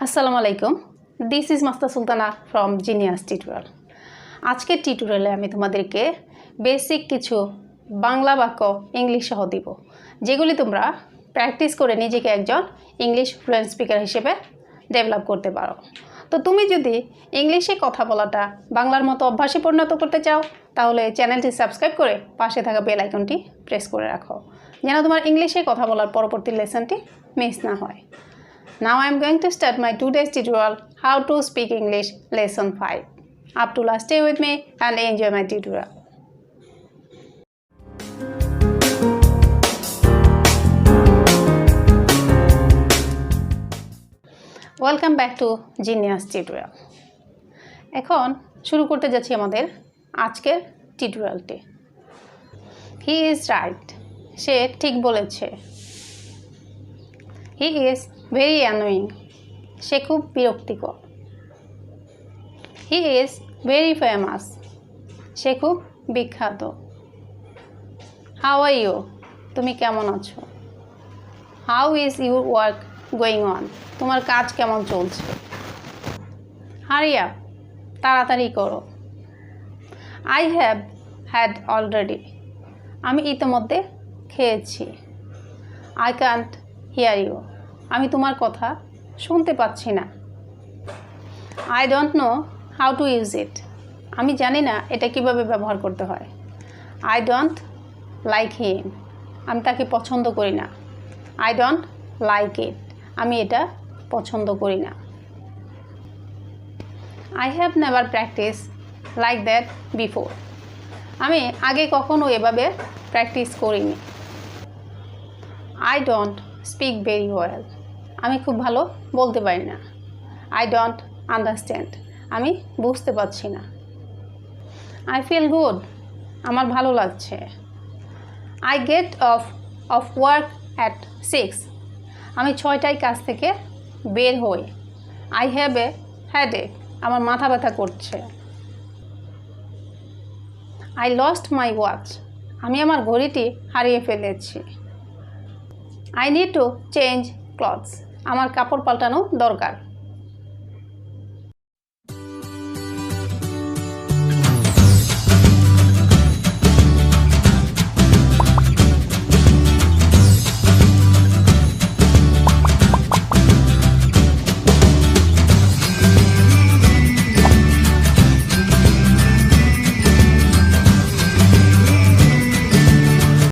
আসসালামু আলাইকুম। This is master Sultana from genius tutorial. আজকের টিউটোরিয়ালে আমি তোমাদেরকে বেসিক কিছু বাংলা বাক্য ইংলিশ সহ দিব, যেগুলি তোমরা প্র্যাকটিস করে নিজেকে একজন ইংলিশ ফ্লুয়েন্ট স্পিকার হিসেবে ডেভেলপ করতে পারো। তো তুমি যদি ইংলিশে কথা বলাটা বাংলার মতো অভ্যাসে পরিণত করতে চাও, তাহলে চ্যানেলটি সাবস্ক্রাইব করে পাশে থাকা বেল আইকনটি প্রেস করে রাখো, যেন তোমার ইংলিশে কথা বলার পরবর্তী লেসনটি মিস না হয়। Now I am going to start my today's tutorial, How to Speak English Lesson 5. Up to last, stay with me and enjoy my tutorial. Welcome back to Genius Tutorial. এখন শুরু করতে যাচ্ছি আমাদের আজকের টিউটোরিয়ালটি। He is right. সে ঠিক বলেছে। He is very annoying. সে খুব বিরক্তিকর। He is very famous. সে খুব বিখ্যাত। How are you? তুমি কেমন আছো? How is your work going on? তোমার কাজ কেমন চলছে? Hurry up. তাড়াতাড়ি করো। I have had already. আমি ইতিমধ্যে খেয়েছি। I can't hear you. আমি তোমার কথা শুনতে পাচ্ছি না। I don't know how to use it. আমি জানি না এটা কিভাবে ব্যবহার করতে হয়। I don't like him. আমি তাকে পছন্দ করি না। I don't like it. আমি এটা পছন্দ করি না। I have never practiced like that before. আমি আগে কখনো এভাবে প্র্যাকটিস করিনি। I don't speak very well. আমি খুব ভালো বলতে পারি না। I don't understand. আমি বুঝতে পারছি না। I feel good. আমার ভালো লাগছে। I get off work at 6. আমি 6টায় কাজ থেকে বের হই। I have a headache. আমার মাথা ব্যথা করছে। I lost my watch. আমি আমার ঘড়িটি হারিয়ে ফেলেছি। I need to change clothes. আমার কাপড় পাল্টানো দরকার।